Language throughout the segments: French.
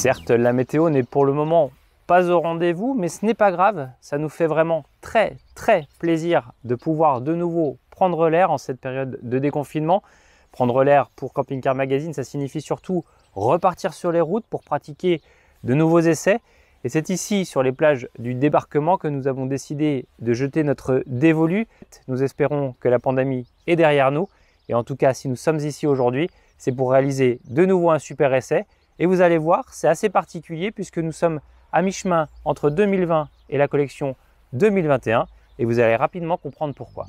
Certes, la météo n'est pour le moment pas au rendez-vous, mais ce n'est pas grave. Ça nous fait vraiment très plaisir de pouvoir de nouveau prendre l'air en cette période de déconfinement. Prendre l'air pour Camping Car Magazine, ça signifie surtout repartir sur les routes pour pratiquer de nouveaux essais. Et c'est ici, sur les plages du débarquement, que nous avons décidé de jeter notre dévolu. Nous espérons que la pandémie est derrière nous. Et en tout cas, si nous sommes ici aujourd'hui, c'est pour réaliser de nouveau un super essai. Et vous allez voir, c'est assez particulier puisque nous sommes à mi-chemin entre 2020 et la collection 2021. Et vous allez rapidement comprendre pourquoi.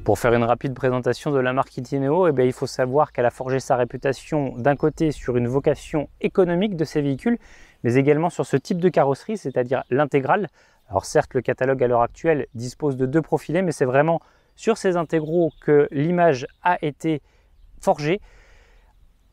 Pour faire une rapide présentation de la marque Itineo, il faut savoir qu'elle a forgé sa réputation d'un côté sur une vocation économique de ses véhicules, mais également sur ce type de carrosserie, c'est-à-dire l'intégrale. Alors certes, le catalogue à l'heure actuelle dispose de 2 profilés, mais c'est vraiment sur ces intégraux que l'image a été forgée.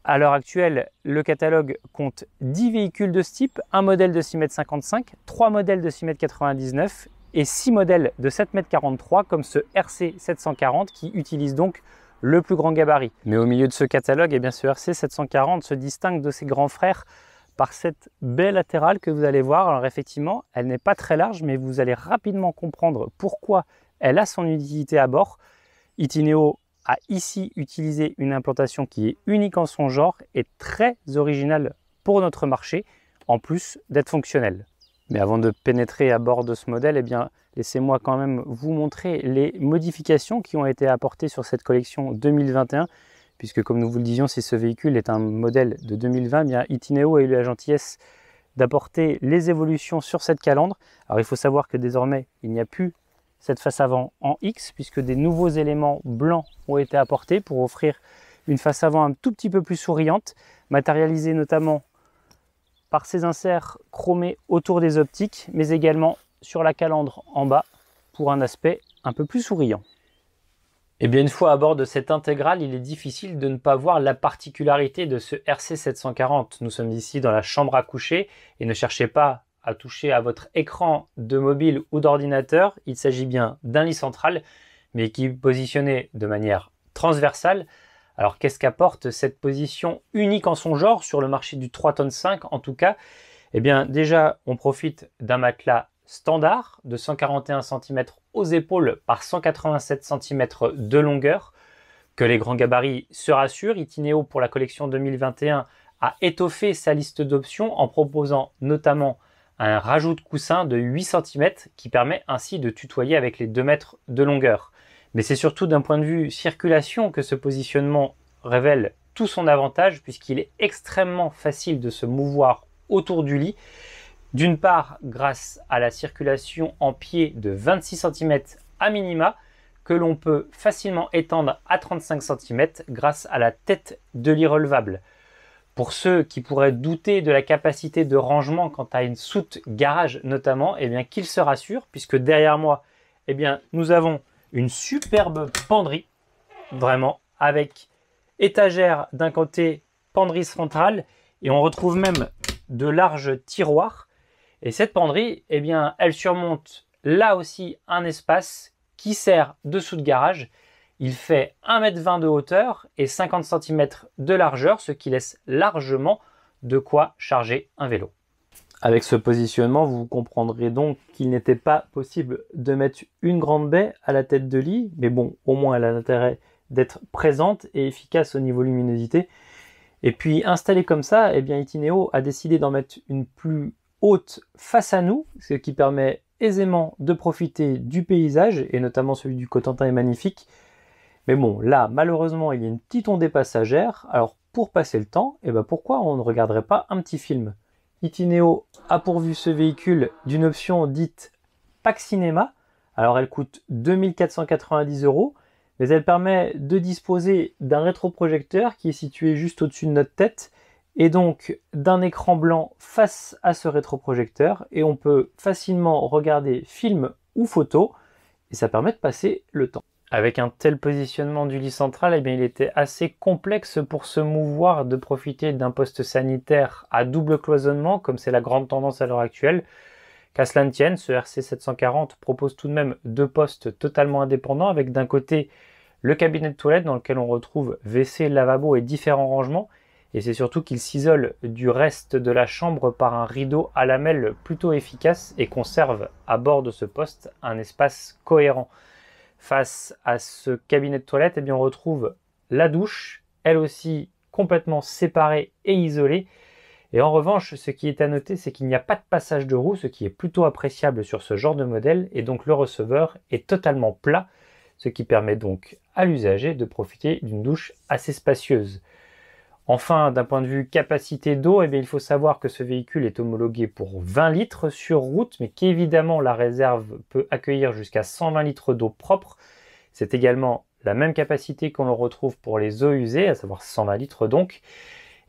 À l'heure actuelle, le catalogue compte 10 véhicules de ce type, un modèle de 6,55 m, 3 modèles de 6,99 m et 6 modèles de 7,43 m comme ce RC 740 qui utilise donc le plus grand gabarit. Mais au milieu de ce catalogue, ce RC 740 se distingue de ses grands frères par cette baie latérale que vous allez voir. Alors effectivement, elle n'est pas très large, mais vous allez rapidement comprendre pourquoi elle a son utilité à bord. Itineo a ici utilisé une implantation qui est unique en son genre et très originale pour notre marché, en plus d'être fonctionnelle. Mais avant de pénétrer à bord de ce modèle, laissez-moi quand même vous montrer les modifications qui ont été apportées sur cette collection 2021. Puisque comme nous vous le disions, si ce véhicule est un modèle de 2020, Itineo a eu la gentillesse d'apporter les évolutions sur cette calandre. Alors il faut savoir que désormais, il n'y a plus cette face avant en X, puisque des nouveaux éléments blancs ont été apportés pour offrir une face avant un tout petit peu plus souriante, matérialisée notamment par ces inserts chromés autour des optiques, mais également sur la calandre en bas pour un aspect un peu plus souriant. Et bien une fois à bord de cette intégrale, il est difficile de ne pas voir la particularité de ce RC 740. Nous sommes ici dans la chambre à coucher et ne cherchez pas à toucher à votre écran de mobile ou d'ordinateur. Il s'agit bien d'un lit central, mais qui est positionné de manière transversale. Alors qu'est-ce qu'apporte cette position unique en son genre sur le marché du 3,5 tonnes en tout cas? Déjà, on profite d'un matelas standard de 141 cm aux épaules par 187 cm de longueur, que les grands gabarits se rassurent. Itineo, pour la collection 2021, a étoffé sa liste d'options en proposant notamment un rajout de coussin de 8 cm qui permet ainsi de tutoyer avec les 2 mètres de longueur. Mais c'est surtout d'un point de vue circulation que ce positionnement révèle tout son avantage puisqu'il est extrêmement facile de se mouvoir autour du lit. D'une part, grâce à la circulation en pied de 26 cm à minima, que l'on peut facilement étendre à 35 cm grâce à la tête de lit relevable. Pour ceux qui pourraient douter de la capacité de rangement quant à une soute garage notamment, qu'ils se rassurent puisque derrière moi, nous avons une superbe penderie, vraiment, avec étagère d'un côté, penderie centrale, et on retrouve même de larges tiroirs. Et cette penderie, elle surmonte là aussi un espace qui sert de soute garage. Il fait 1,20 m de hauteur et 50 cm de largeur, ce qui laisse largement de quoi charger un vélo. Avec ce positionnement, vous comprendrez donc qu'il n'était pas possible de mettre une grande baie à la tête de lit, mais bon, au moins elle a l'intérêt d'être présente et efficace au niveau luminosité. Et puis installée comme ça, Itineo a décidé d'en mettre une plus haute face à nous, ce qui permet aisément de profiter du paysage, et notamment celui du Cotentin est magnifique. Mais bon, là, malheureusement, il y a une petite ondée passagère. Alors, pour passer le temps, pourquoi on ne regarderait pas un petit film? Itineo a pourvu ce véhicule d'une option dite Pack Cinéma. Alors, elle coûte 2 490 €, mais elle permet de disposer d'un rétroprojecteur qui est situé juste au-dessus de notre tête, et donc d'un écran blanc face à ce rétroprojecteur, et on peut facilement regarder film ou photo, et ça permet de passer le temps. Avec un tel positionnement du lit central, il était assez complexe pour se mouvoir de profiter d'un poste sanitaire à double cloisonnement, comme c'est la grande tendance à l'heure actuelle, Qu'à cela ne tienne, ce RC 740 propose tout de même deux postes totalement indépendants avec d'un côté le cabinet de toilette dans lequel on retrouve WC, lavabo et différents rangements. Et c'est surtout qu'il s'isole du reste de la chambre par un rideau à lamelles plutôt efficace et conserve à bord de ce poste un espace cohérent. Face à ce cabinet de toilette, eh bien, on retrouve la douche, elle aussi complètement séparée et isolée. Et en revanche, ce qui est à noter, c'est qu'il n'y a pas de passage de roue, ce qui est plutôt appréciable sur ce genre de modèle. Et donc le receveur est totalement plat, ce qui permet donc à l'usager de profiter d'une douche assez spacieuse. Enfin, d'un point de vue capacité d'eau, eh bien, il faut savoir que ce véhicule est homologué pour 20 litres sur route, mais qu'évidemment la réserve peut accueillir jusqu'à 120 litres d'eau propre. C'est également la même capacité qu'on le retrouve pour les eaux usées, à savoir 120 litres donc,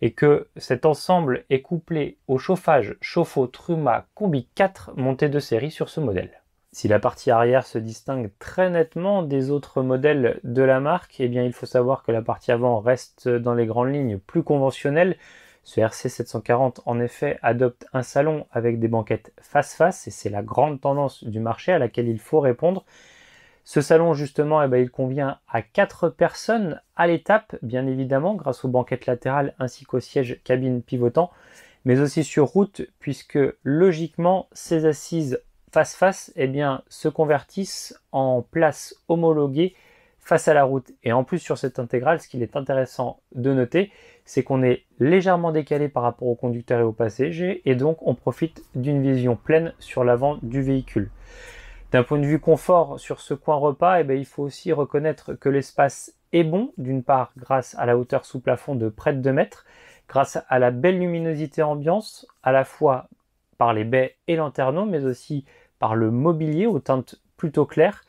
et que cet ensemble est couplé au chauffage chauffe-eau Truma Combi 4 monté de série sur ce modèle. Si la partie arrière se distingue très nettement des autres modèles de la marque, eh bien il faut savoir que la partie avant reste dans les grandes lignes plus conventionnelle. Ce RC 740 en effet adopte un salon avec des banquettes face-face et c'est la grande tendance du marché à laquelle il faut répondre. Ce salon justement, eh bien, il convient à 4 personnes à l'étape, bien évidemment, grâce aux banquettes latérales ainsi qu'au siège cabine pivotant, mais aussi sur route puisque logiquement ces assises face-face eh bien, se convertissent en place homologuée face à la route. Et en plus sur cette intégrale, ce qu'il est intéressant de noter, c'est qu'on est légèrement décalé par rapport au conducteur et aux passagers et donc on profite d'une vision pleine sur l'avant du véhicule. D'un point de vue confort sur ce coin repas, eh bien, il faut aussi reconnaître que l'espace est bon, d'une part grâce à la hauteur sous plafond de près de 2 mètres, grâce à la belle luminosité ambiance, à la fois par les baies et lanterneaux, mais aussi par le mobilier aux teintes plutôt claires.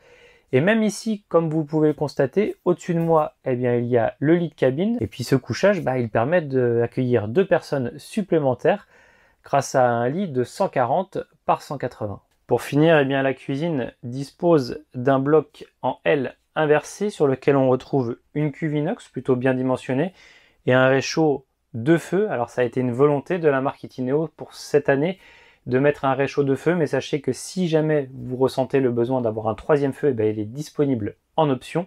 Et même ici, comme vous pouvez le constater, au-dessus de moi, eh bien, il y a le lit de cabine. Et puis ce couchage, il permet d'accueillir 2 personnes supplémentaires grâce à un lit de 140 par 180. Pour finir, eh bien, la cuisine dispose d'un bloc en L inversé sur lequel on retrouve une cuve inox plutôt bien dimensionnée et un réchaud de feu. Alors ça a été une volonté de la marque Itineo pour cette année de mettre un réchaud de feu, mais sachez que si jamais vous ressentez le besoin d'avoir un 3e feu, eh bien, il est disponible en option.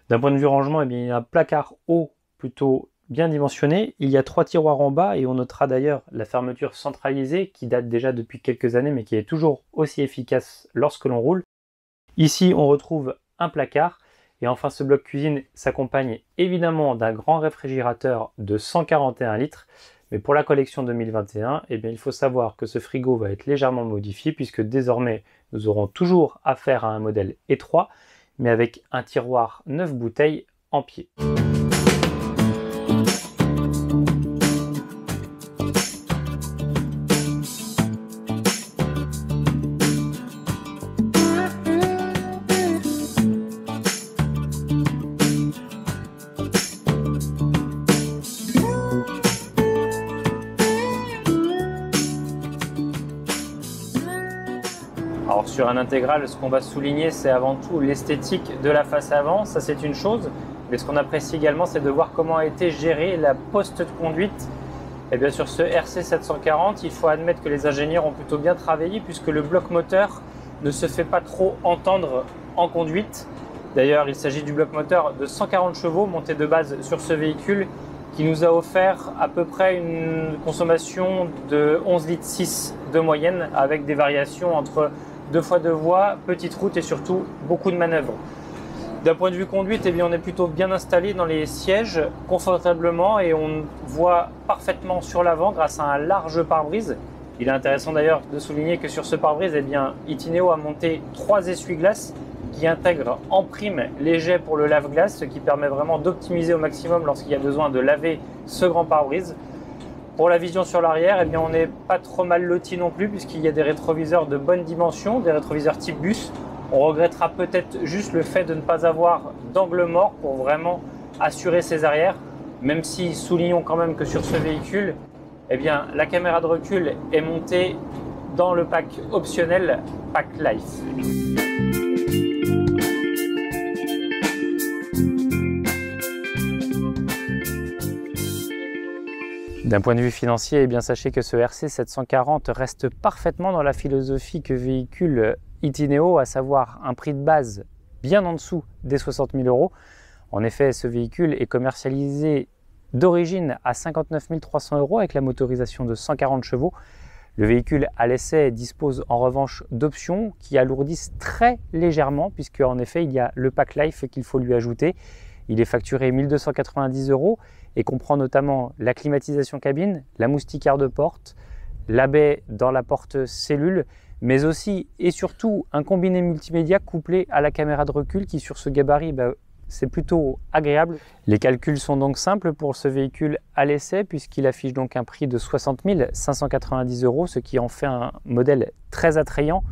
D'un point de vue rangement, eh bien, il y a un placard haut plutôt bien dimensionné. Il y a 3 tiroirs en bas et on notera d'ailleurs la fermeture centralisée qui date déjà depuis quelques années mais qui est toujours aussi efficace lorsque l'on roule. Ici, on retrouve un placard et enfin ce bloc cuisine s'accompagne évidemment d'un grand réfrigérateur de 141 litres. Mais pour la collection 2021, eh bien, il faut savoir que ce frigo va être légèrement modifié puisque désormais nous aurons toujours affaire à un modèle étroit mais avec un tiroir 9 bouteilles en pied. Alors sur un intégral, ce qu'on va souligner, c'est avant tout l'esthétique de la face avant, ça c'est une chose. Mais ce qu'on apprécie également, c'est de voir comment a été gérée la poste de conduite. Et bien sur ce RC 740, il faut admettre que les ingénieurs ont plutôt bien travaillé puisque le bloc moteur ne se fait pas trop entendre en conduite. D'ailleurs, il s'agit du bloc moteur de 140 chevaux monté de base sur ce véhicule qui nous a offert à peu près une consommation de 11,6 litres de moyenne avec des variations entre 2 fois 2 voies, petite route et surtout beaucoup de manœuvres. D'un point de vue conduite, eh bien, on est plutôt bien installé dans les sièges confortablement et on voit parfaitement sur l'avant grâce à un large pare-brise. Il est intéressant d'ailleurs de souligner que sur ce pare-brise, eh bien, Itineo a monté 3 essuie-glaces qui intègrent en prime les jets pour le lave-glace, ce qui permet vraiment d'optimiser au maximum lorsqu'il y a besoin de laver ce grand pare-brise. Pour la vision sur l'arrière, eh bien, on n'est pas trop mal loti non plus puisqu'il y a des rétroviseurs de bonne dimension, des rétroviseurs type bus. On regrettera peut-être juste le fait de ne pas avoir d'angle mort pour vraiment assurer ses arrières, même si soulignons quand même que sur ce véhicule, eh bien, la caméra de recul est montée dans le pack optionnel Pack Life. D'un point de vue financier, eh bien, sachez que ce RC 740 reste parfaitement dans la philosophie que véhicule Itineo, à savoir un prix de base bien en dessous des 60 000 €. En effet, ce véhicule est commercialisé d'origine à 59 300 € avec la motorisation de 140 chevaux. Le véhicule à l'essai dispose en revanche d'options qui alourdissent très légèrement, puisque en effet il y a le pack life qu'il faut lui ajouter. Il est facturé 1 290 € et comprend notamment la climatisation cabine, la moustiquaire de porte, la baie dans la porte cellule, mais aussi et surtout un combiné multimédia couplé à la caméra de recul qui, sur ce gabarit, c'est plutôt agréable. Les calculs sont donc simples pour ce véhicule à l'essai, puisqu'il affiche donc un prix de 60 590 €, ce qui en fait un modèle très attrayant.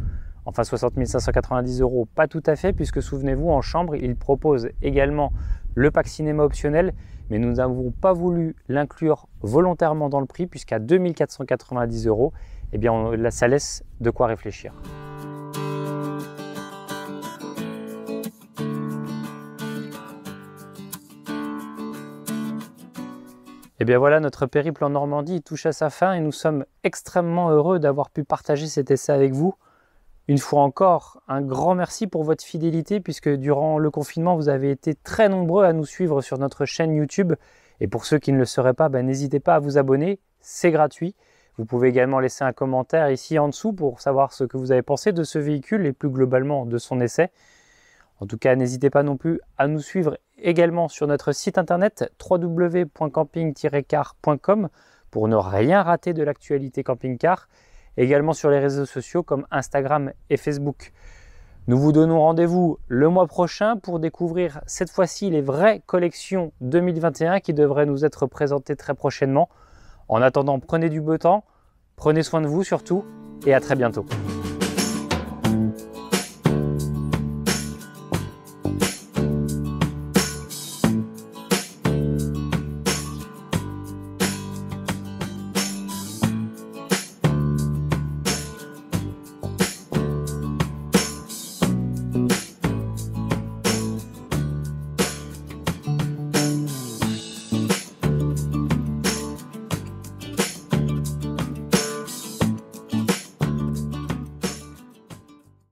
Enfin 60 590 €, pas tout à fait, puisque souvenez-vous, en chambre, il propose également le pack cinéma optionnel, mais nous n'avons pas voulu l'inclure volontairement dans le prix, puisqu'à 2 490 €, eh bien, ça laisse de quoi réfléchir. Et bien voilà, notre périple en Normandie touche à sa fin et nous sommes extrêmement heureux d'avoir pu partager cet essai avec vous. Une fois encore, un grand merci pour votre fidélité, puisque durant le confinement, vous avez été très nombreux à nous suivre sur notre chaîne YouTube. Et pour ceux qui ne le seraient pas, n'hésitez pas à vous abonner, c'est gratuit. Vous pouvez également laisser un commentaire ici en dessous pour savoir ce que vous avez pensé de ce véhicule et plus globalement de son essai. En tout cas, n'hésitez pas non plus à nous suivre également sur notre site internet www.camping-car.com pour ne rien rater de l'actualité camping-car. Également sur les réseaux sociaux comme Instagram et Facebook. Nous vous donnons rendez-vous le mois prochain pour découvrir cette fois-ci les vraies collections 2021 qui devraient nous être présentées très prochainement. En attendant, prenez du beau temps, prenez soin de vous surtout et à très bientôt.